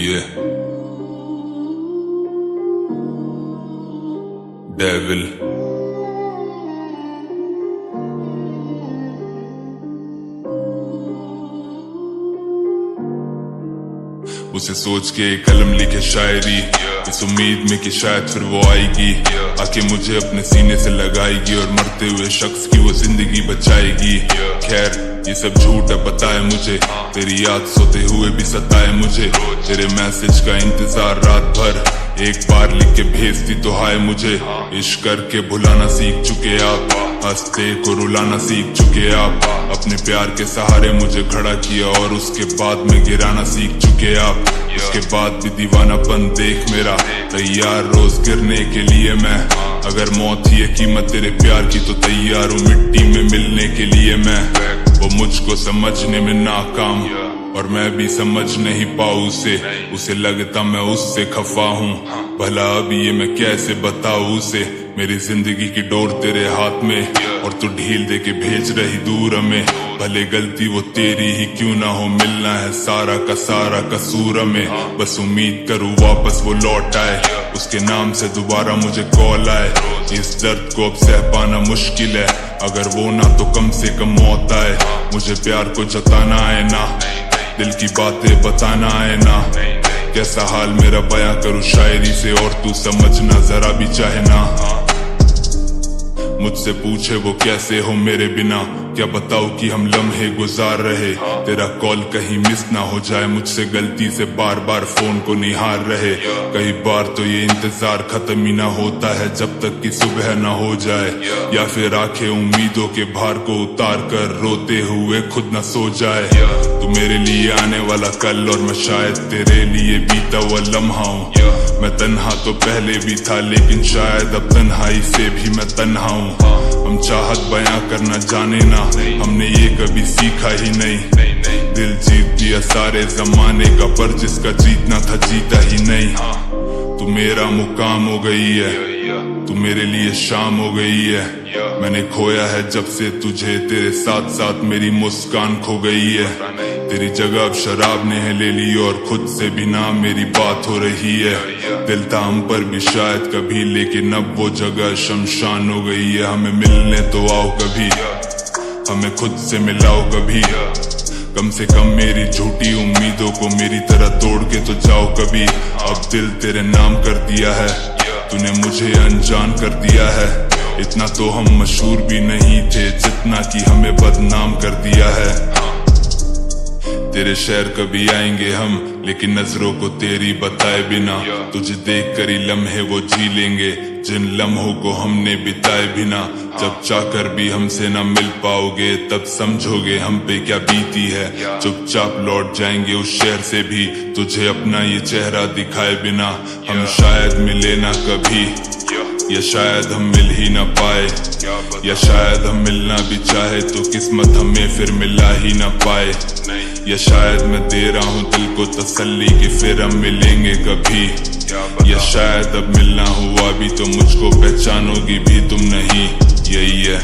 Yeah. Devil. उसे सोच के कलम लिखे शायरी, इस उम्मीद में कि शायद फिर वो आएगी, आके मुझे अपने सीने से लगाएगी और मरते हुए शख्स की वो जिंदगी बचाएगी। खैर ये सब झूठ है पता है मुझे, तेरी याद सोते हुए भी सताए मुझे। तेरे मैसेज का इंतजार रात भर, एक बार लिख के भेजती तो हाय मुझे। इश्क करके भुलाना सीख चुके आप, हंसते को रुलाना सीख चुके आप। अपने प्यार के सहारे मुझे खड़ा किया और उसके बाद में गिराना सीख चुके आप। उसके बाद भी दीवानापन देख मेरा, तैयार रोज गिरने के लिए मैं। अगर मौत ही है कीमत तेरे प्यार की तो तैयार हूँ मिट्टी में मिलने के लिए मैं। वो मुझको समझने में नाकाम और मैं भी समझ नहीं पाऊँ उसे लगता मैं उससे खफा हूँ। भला अब ये मैं कैसे बताऊँ उसे, मेरी जिंदगी की डोर तेरे हाथ में और तू ढील दे के भेज रही दूर हमें। भले गलती वो तेरी ही क्यों ना हो, मिलना है सारा का सारा कसूर में। बस उम्मीद करूँ वापस वो लौट आए, उसके नाम से दोबारा मुझे कॉल आए। इस दर्द को अब सह पाना मुश्किल है, अगर वो ना तो कम से कम मौत आए। मुझे प्यार को जताना है ना, दिल की बातें बताना है ना। कैसा हाल मेरा बयां करूं शायरी से और तू समझना जरा भी चाहे ना। मुझसे पूछे वो कैसे हो मेरे बिना, क्या बताऊं कि हम लम्हे गुजार रहे। तेरा कॉल कहीं मिस ना हो जाए, मुझसे गलती से बार बार फोन को निहार रहे। कई बार तो ये इंतजार खत्म ही ना होता है जब तक कि सुबह ना हो जाए, या फिर आंखें उम्मीदों के भार को उतार कर रोते हुए खुद ना सो जाए। तू मेरे लिए आने वाला कल और मैं शायद तेरे लिए बीता हुआ लम्हा हूँ। मैं तन्हा तो पहले भी था लेकिन शायद अब तन्हाई से भी मैं तन्हा हूँ। हम चाहत बयां करना जाने ना, हमने ये कभी सीखा ही नहीं। दिल जीत दिया सारे जमाने का पर जिसका जीतना था जीता ही नहीं। तू मेरा मुकाम हो गई है, तू मेरे लिए शाम हो गई है। मैंने खोया है जब से तुझे, तेरे साथ साथ मेरी मुस्कान खो गई है। तेरी जगह अब शराब ने है ले ली और खुद से भी ना मेरी बात हो रही है। दिल था हम पर भी शायद कभी, लेकिन अब वो जगह शमशान हो गई है। हमें मिलने तो आओ कभी, हमें खुद से मिलाओ कभी। कम से कम मेरी झूठी उम्मीदों को मेरी तरह तोड़ के तो जाओ कभी। अब दिल तेरे नाम कर दिया है, तूने मुझे अनजान कर दिया है। इतना तो हम मशहूर भी नहीं थे जितना कि हमें बदनाम कर दिया है। तेरे शहर कभी आएंगे हम, लेकिन नजरों को तेरी बताए बिना। तुझे देख कर ही लम्हे वो जी लेंगे जिन लम्हों को हमने बिताए बिना। जब चाहकर भी हमसे ना मिल पाओगे तब समझोगे हम पे क्या बीती है। चुपचाप लौट जाएंगे उस शहर से भी तुझे अपना ये चेहरा दिखाए बिना। हम शायद मिले ना कभी, या शायद हम मिल ही ना पाए, या शायद हम मिलना भी चाहे तो किस्मत हमें फिर मिला ही ना पाए। या शायद मैं दे रहा हूँ दिल को तसल्ली कि फिर हम मिलेंगे कभी। या शायद अब मिलना हुआ भी तो मुझको पहचानोगी भी तुम नहीं, यही है।